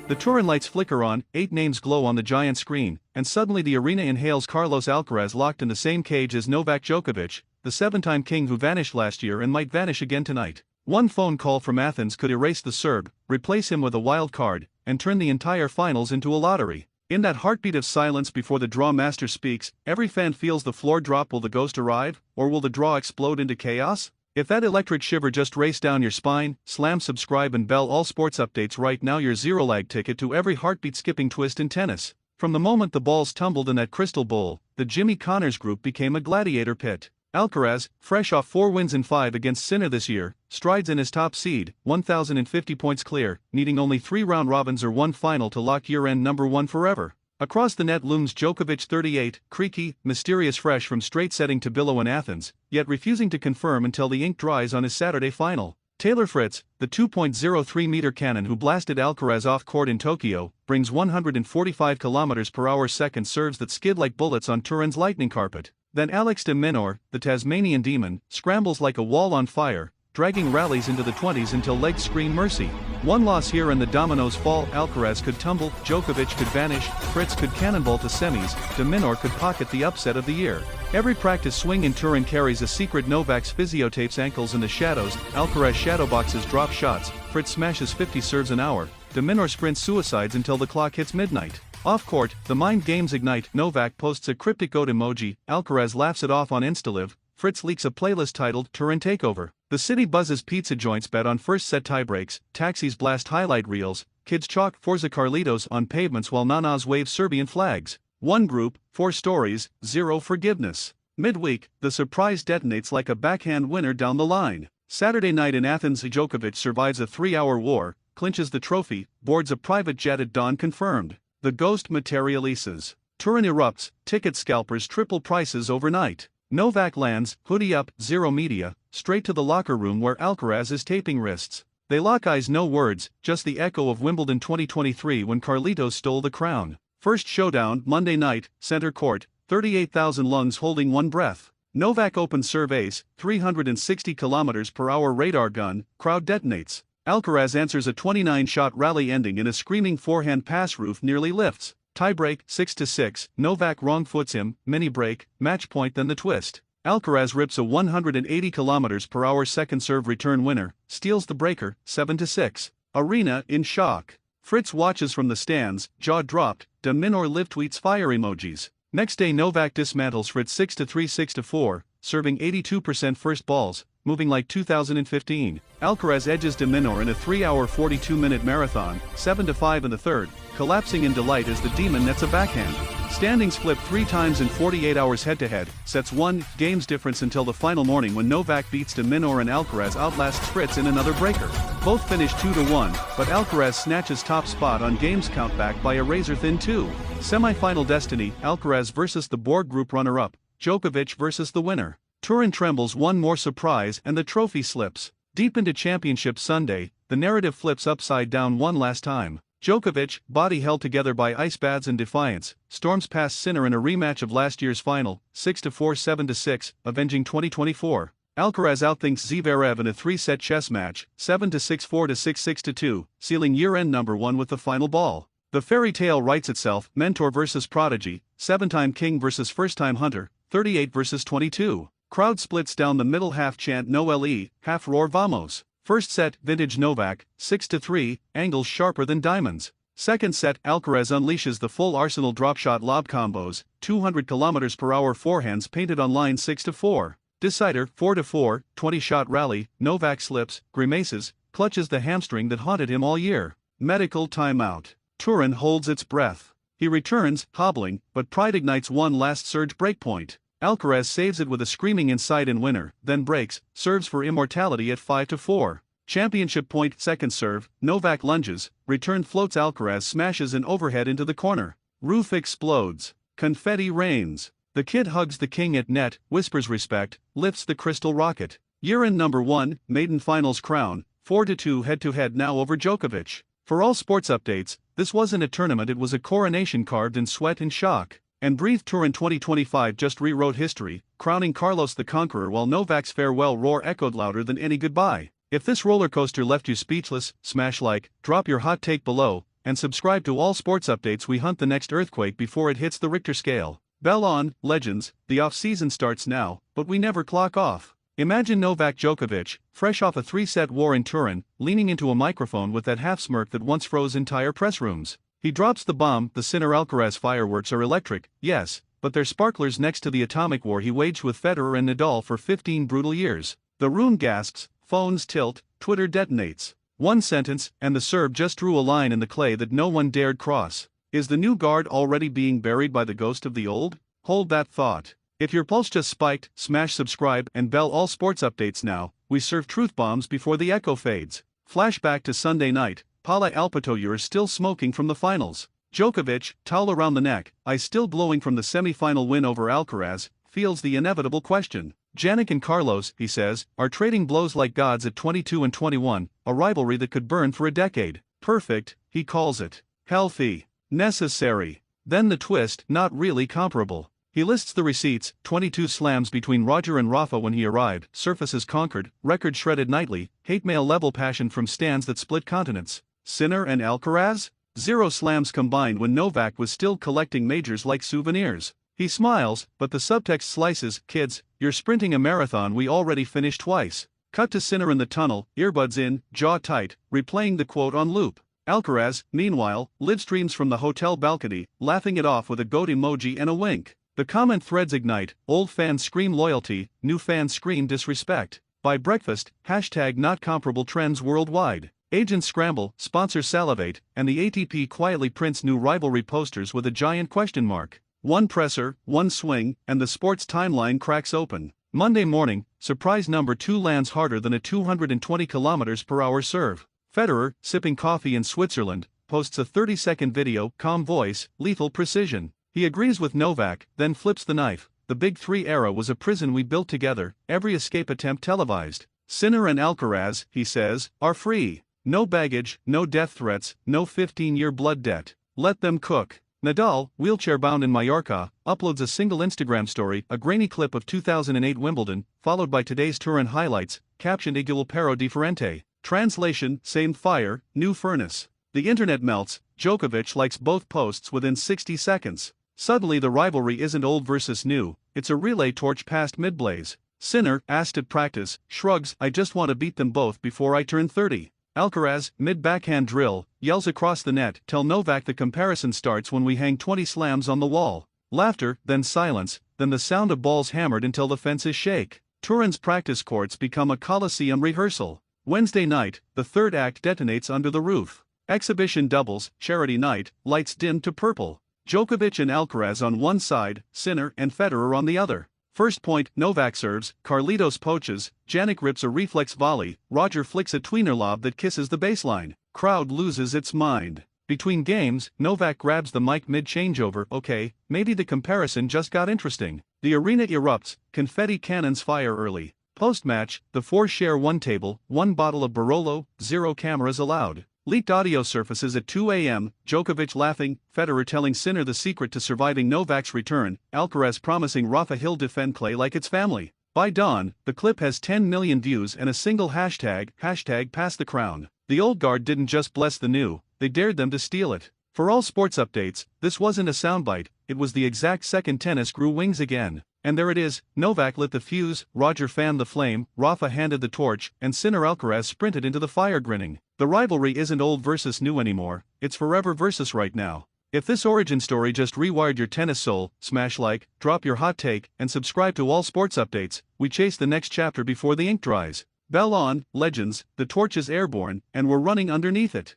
The Turin lights flicker on, 8 names glow on the giant screen, and suddenly the arena inhales Carlos Alcaraz locked in the same cage as Novak Djokovic, the 7-time king who vanished last year and might vanish again tonight. One phone call from Athens could erase the Serb, replace him with a wild card, and turn the entire finals into a lottery. In that heartbeat of silence before the draw master speaks, every fan feels the floor drop. Will the ghost arrive, or will the draw explode into chaos? If that electric shiver just raced down your spine, slam subscribe and bell all sports updates right now. Your zero-lag ticket to every heartbeat-skipping twist in tennis. From the moment the balls tumbled in that crystal bowl, the Jimmy Connors group became a gladiator pit. Alcaraz, fresh off 4 wins in 5 against Sinner this year, strides in his top seed, 1,050 points clear, needing only 3 round robins or 1 final to lock year-end number 1 forever. Across the net looms Djokovic 38, creaky, mysterious, fresh from straight setting to billow in Athens, yet refusing to confirm until the ink dries on his Saturday final. Taylor Fritz, the 2.03-meter cannon who blasted Alcaraz off court in Tokyo, brings 145 km/h second serves that skid like bullets on Turin's lightning carpet. Then Alex de Minaur, the Tasmanian demon, scrambles like a wall on fire, dragging rallies into the 20s until legs scream mercy. One loss here and the dominoes fall. Alcaraz could tumble, Djokovic could vanish, Fritz could cannonball to semis, de Minaur could pocket the upset of the year. Every practice swing in Turin carries a secret. Novak's physiotapes ankles in the shadows, Alcaraz shadowboxes drop shots, Fritz smashes 50 serves an hour, de Minaur sprints suicides until the clock hits midnight. Off-court, the mind games ignite. Novak posts a cryptic goat emoji, Alcaraz laughs it off on Instalive, Fritz leaks a playlist titled Turin Takeover. The city buzzes pizza joints bet on first set tiebreaks, taxis blast highlight reels, kids chalk Forza Carlitos on pavements while nanas wave Serbian flags. One group, 4 stories, 0 forgiveness. Midweek, the surprise detonates like a backhand winner down the line. Saturday night in Athens, Djokovic survives a 3-hour war, clinches the trophy, boards a private jet at dawn. Confirmed. The ghost materializes. Turin erupts, ticket scalpers triple prices overnight. Novak lands, hoodie up, zero media, straight to the locker room where Alcaraz is taping wrists. They lock eyes, no words, just the echo of Wimbledon 2023 when Carlitos stole the crown. First showdown, Monday night, center court, 38,000 lungs holding one breath. Novak Open serve ace, 360 km/h radar gun, crowd detonates. Alcaraz answers a 29-shot rally ending in a screaming forehand pass. Roof nearly lifts. Tiebreak, 6-6, Novak wrong-foots him, mini-break, match point. Then the twist. Alcaraz rips a 180 km/h second serve return winner, steals the breaker, 7-6. Arena in shock. Fritz watches from the stands, jaw dropped, de Minaur live tweets fire emojis. Next day Novak dismantles Fritz 6-3 6-4, serving 82% first balls, moving like 2015. Alcaraz edges de Minaur in a 3-hour 42-minute marathon, 7-5 in the third, collapsing in delight as the demon nets a backhand. Standings flip 3 times in 48 hours head-to-head, sets 1 games difference until the final morning when Novak beats de Minaur and Alcaraz outlasts Fritz in another breaker. Both finish 2-1, but Alcaraz snatches top spot on games count back by a razor-thin 2. Semi-final destiny, Alcaraz versus the Borg group runner-up, Djokovic versus the winner. Turin trembles. One more surprise and the trophy slips. Deep into championship Sunday, the narrative flips upside down one last time. Djokovic, body held together by ice baths and defiance, storms past Sinner in a rematch of last year's final, 6-4 7-6, avenging 2024. Alcaraz outthinks Zverev in a 3-set chess match, 7-6 4-6 6-2, sealing year-end number 1 with the final ball. The fairy tale writes itself, mentor versus prodigy, 7-time king versus first-time hunter, 38 versus 22. Crowd splits down the middle, half chant no le, half roar vamos. First set, vintage Novak, 6-3, angles sharper than diamonds. Second set, Alcaraz unleashes the full arsenal, drop shot lob combos, 200 km/h forehands painted on line, 6-4. Decider, 4-4, 20-shot rally, Novak slips, grimaces, clutches the hamstring that haunted him all year. Medical timeout. Turin holds its breath. He returns, hobbling, but pride ignites one last surge breakpoint. Alcaraz saves it with a screaming inside-in winner, then breaks, serves for immortality at 5-4. Championship point, second serve, Novak lunges, return floats, Alcaraz smashes an overhead into the corner. Roof explodes. Confetti rains. The kid hugs the king at net, whispers respect, lifts the crystal rocket. Year-end number 1, maiden finals crown, 4-2 head-to-head now over Djokovic. For all sports updates, this wasn't a tournament, it was a coronation carved in sweat and shock. And breathe. Turin 2025 just rewrote history, crowning Carlos the Conqueror while Novak's farewell roar echoed louder than any goodbye. If this roller coaster left you speechless, smash like, drop your hot take below, and subscribe to all sports updates. We hunt the next earthquake before it hits the Richter scale. Bell on, legends, the off-season starts now, but we never clock off. Imagine Novak Djokovic, fresh off a 3-set war in Turin, leaning into a microphone with that half-smirk that once froze entire press rooms. He drops the bomb. The Sinner Alcaraz fireworks are electric, yes, but they're sparklers next to the atomic war he waged with Federer and Nadal for 15 brutal years. The Rune gasps, phones tilt, Twitter detonates. One sentence, and the Serb just drew a line in the clay that no one dared cross. Is the new guard already being buried by the ghost of the old? Hold that thought. If your pulse just spiked, smash subscribe and bell all sports updates now. We serve truth bombs before the echo fades. Flashback to Sunday night. Paula Alpatoyur is still smoking from the finals. Djokovic, towel around the neck, eyes still glowing from the semi-final win over Alcaraz, feels the inevitable question. Jannik and Carlos, he says, are trading blows like gods at 22 and 21, a rivalry that could burn for a decade. Perfect, he calls it. Healthy. Necessary. Then the twist, not really comparable. He lists the receipts: 22 slams between Roger and Rafa when he arrived, surfaces conquered, record shredded nightly, hate mail level passion from stands that split continents. Sinner and Alcaraz? 0 slams combined when Novak was still collecting majors like souvenirs. He smiles, but the subtext slices: kids, you're sprinting a marathon we already finished twice. Cut to Sinner in the tunnel, earbuds in, jaw tight, replaying the quote on loop. Alcaraz, meanwhile, live streams from the hotel balcony, laughing it off with a goat emoji and a wink. The comment threads ignite: old fans scream loyalty, new fans scream disrespect. By breakfast, hashtag not comparable trends worldwide. Agents scramble, sponsors salivate, and the ATP quietly prints new rivalry posters with a giant question mark. One presser, one swing, and the sports timeline cracks open. Monday morning, surprise number 2 lands harder than a 220 km/h serve. Federer, sipping coffee in Switzerland, posts a 30-second video, calm voice, lethal precision. He agrees with Novak, then flips the knife. The Big Three era was a prison we built together, every escape attempt televised. Sinner and Alcaraz, he says, are free. No baggage, no death threats, no 15-year blood debt. Let them cook. Nadal, wheelchair-bound in Mallorca, uploads a single Instagram story, a grainy clip of 2008 Wimbledon, followed by today's Turin highlights, captioned Igual pero diferente. Translation: same fire, new furnace. The internet melts. Djokovic likes both posts within 60 seconds. Suddenly the rivalry isn't old versus new, it's a relay torch past mid-blaze. Sinner, asked at practice, shrugs: I just want to beat them both before I turn 30. Alcaraz, mid-backhand drill, yells across the net: tell Novak the comparison starts when we hang 20 slams on the wall. Laughter, then silence, then the sound of balls hammered until the fences shake. Turin's practice courts become a Colosseum rehearsal. Wednesday night, the third act detonates under the roof. Exhibition doubles, charity night, lights dim to purple. Djokovic and Alcaraz on one side, Sinner and Federer on the other. First point, Novak serves, Carlitos poaches, Jannik rips a reflex volley, Roger flicks a tweener lob that kisses the baseline. Crowd loses its mind. Between games, Novak grabs the mic mid-changeover. Okay, maybe the comparison just got interesting. The arena erupts, confetti cannons fire early. Post-match, the four share one table, one bottle of Barolo, 0 cameras allowed. Leaked audio surfaces at 2 a.m., Djokovic laughing, Federer telling Sinner the secret to surviving Novak's return, Alcaraz promising Rafa he'll defend clay like it's family. By dawn, the clip has 10 million views and a single hashtag pass the crown. The old guard didn't just bless the new, they dared them to steal it. For all sports updates, this wasn't a soundbite, it was the exact second tennis grew wings again. And there it is, Novak lit the fuse, Roger fanned the flame, Rafa handed the torch, and Sinner Alcaraz sprinted into the fire grinning. The rivalry isn't old versus new anymore, it's forever versus right now. If this origin story just rewired your tennis soul, smash like, drop your hot take, and subscribe to all sports updates. We chase the next chapter before the ink dries. Bell on, legends, the torch is airborne, and we're running underneath it.